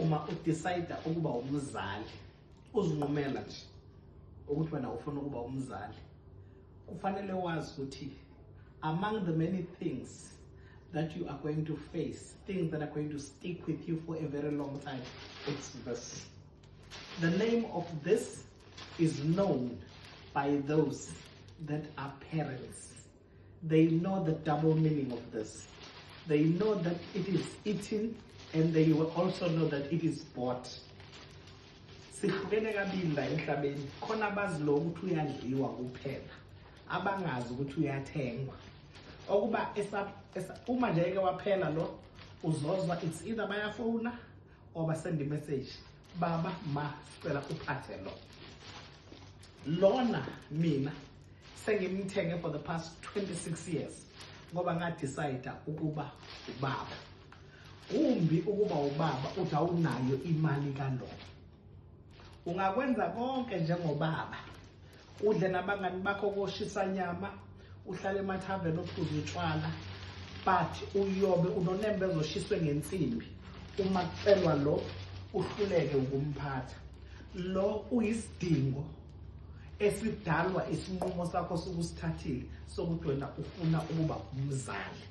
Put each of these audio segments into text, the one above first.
uma udecide ukuba umzali uzinqumela nje ukuthi wena ufuna ukuba umzali kufanele wazi ukuthi among the many things that you are going to face, things that are going to stick with you for a very long time, it's this. The name of this is known by those that are parents. They know the double meaning of this. They know that it is eaten, and they will also know that it is bought. Sihlukene kabili la emhlabeni. Khona abazilo ukuthi uyadliwa kuphela, abangazi ukuthi uyathengwa. Okuba uma nje ke waphela lo uzozwa, it's either bayafona or basend a message, baba ma sicela uphathe lo. Lona mina sengimthenge for the past 26 years ngoba ngadecide ukuba ubaba. Kumbi ukuba ubaba uthi awunayo imali kalo. Ungakwenza konke njengobaba. Udle nabangani bakho koshisa nyama, uhlale emathaveni ophuza utshwala, but uyobe unonembe ezoshiswe ngensimbi. Uma kucelwa lo uhluleke ukumphatha. Lo uyisidingo esidalwa isinqumo sakho sokusithathile sokuthi wena ufuna ukuba umzali.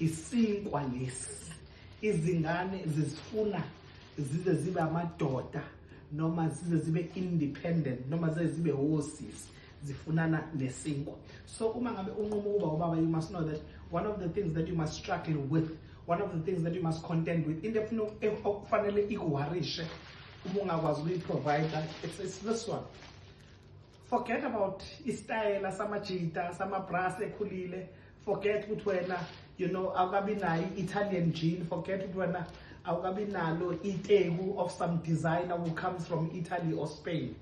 Isinkwa lesi. Izingane zisifuna zize zibe amadoda noma zize zibe independent noma zize zibe osisi zifunana nesinkwa. So uma ngabe unqumo ukuba ubaba, you must know that one of the things that you must struggle with, one of the things that you must contend with, into okufanele ikuwarishe uma ungakwazi ukuyiprovide, it's this one. Forget about istyle samajita samabrass ekhulile. Forget ukuthi wena awukabi nayo Italian gene. Forget ukuthi wena awukabi nalo itebu of some designer who comes from Italy or Spain.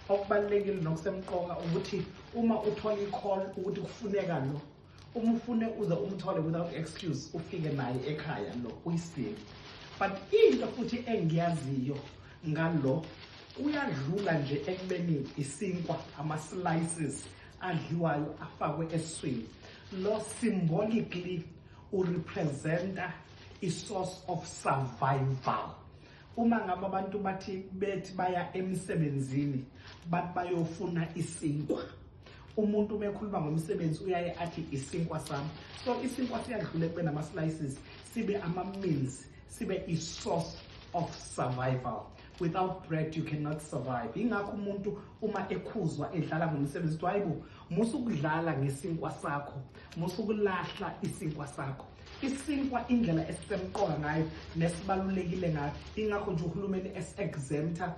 Okubalekile nokusemqoka ukuthi uma uthola i-call ukuthi kufuneka lo, uma ufune uze umthole without excuse, ufike naye ekhaya lo uyisidinga. But into futhi engiyaziyo ngalo uyadlula nje ekubeni isinkwa, ama-slices adliwayo afakwe eswini. Lo symbolically urepresenta i-source of survival. Uma ngabe abantu bethi baya emsebenzini bathi bayofuna isinkwa, umuntu mekhuluma ngomsebenzi uyaye athi isinkwa sami. So isinkwa siyadlula ekubeni ama-slices sibe ama-meals, sibe i-source of survival. Without bread you cannot survive. Ingakho umuntu uma ekhuzwa edlala ngomsebenzi uthi hayibo, musukudlala ngesinkwa sakho, musukulahla isinkwa sakho. Isinkwa indlela esisemqoka ngayo nesibalulekile ngayo. Ingakho nje uhulumeni exempta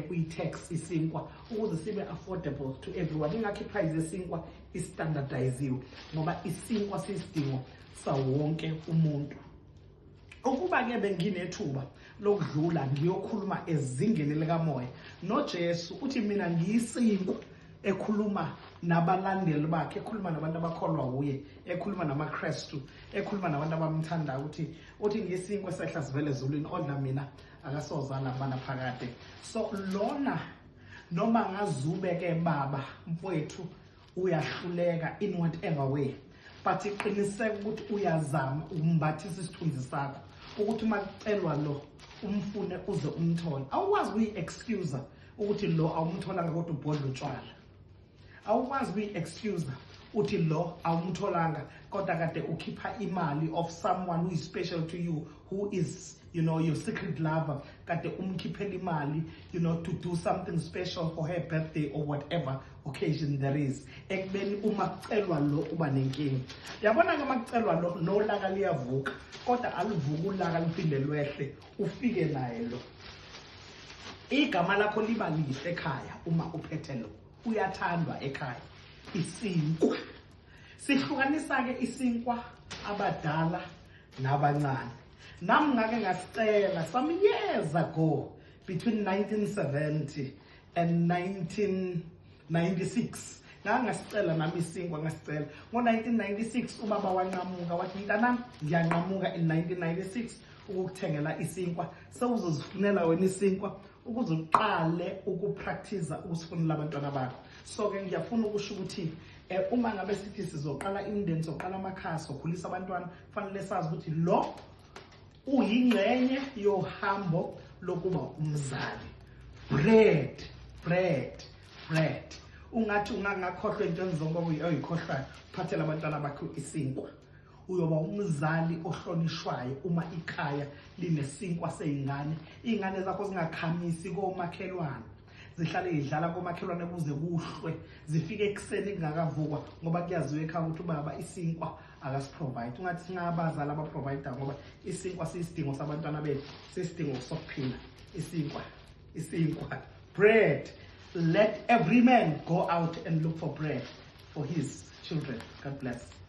kwi-tax isinkwa ukuze sibe affordable to everyone. Ingakho iprice yesinkwa istandardiziwe ngoba isinkwa siyisidingo sawonke umuntu. Ukuba ke benginethuba lokudlula ngiyokhuluma ezingeni likamoya noJesu uthi mina ngiyisinkwa ekhuluma nabalandeli bakhe, ekhuluma nabantu abakholwa kuye, ekhuluma namaKristu, ekhuluma nabantu abamthanda uthi ngiyisinkwa esehla sivele ezulwini odla mina akasozana abana phakade. So lona noma ngazube ke baba mfowethu uyahluleka in whatever way, but iqiniseke ukuthi uyazama ukumbathisa isithunzi sakho ukuthi makucelwa lo umfune uze umthole. Awukwazi ukuyi-excuse ukuthi lo awumtholanga kodwa ubhodla utshwala. Awukwazi ukuyi-excuse uthi lo awumtholanga kodwa kade ukhipha imali of someone who is special to you, who is your secret lover, kade umkhiphela imali to do something special for her birthday or whatever occasion there is. Ekubeni uma kucelwa lo uba nenkinga. Yabona ke makucelwa lo nolaka liyavuka kodwa alivuka ulaka liphinde lwehle ufike naye lo. Igama lakho liba lihle ekhaya uma uphethe lo. Uyathandwa ekhaya. Isinkwa. Sihlukanisa ke isinkwa abadala nabancane. Nami ngake ngasicela some years ago between 1970 and 1996. Ngasicela nami isinkwa ngasicela. Ngo-1996 ubaba wanqamuka wathi mntanami ngiyanqamuka in 1996 ukukuthengela isinkwa. Sewuzozifunela wena isinkwa ukuze uqale ukupractice ukusifunela abantwana bakho. So ke ngiyafuna ukusho ukuthi uma ngabe sithi sizoqala imindeni, soqala amakhaya, sokhulisa abantwana, kufanele sazi ukuthi lo uyingxenye yohambo lokuba umzali. Bread. Ungathi ungangakhohlwa into enzonke oyikhohlwayo, phathela abantwana bakho isinkwa. Uyoba umzali ohlonishwayo uma ikhaya linesinkwa seyingane. Ingane zakho zingakhamisi komakhelwane, zihlale idlala komakhelwane kuze kuhlwe, zifike ekseni kungakavukwa ngoba kuyaziwa ekhaya ukuthi ubaba isinkwa akasiprovide. Ungathi singabazali abaprovide ngoba isinkwa siyisidingo sabantwana bethu, siyisidingo sokuphila. Isinkwa. Bread. Let every man go out and look for bread for his children. God bless.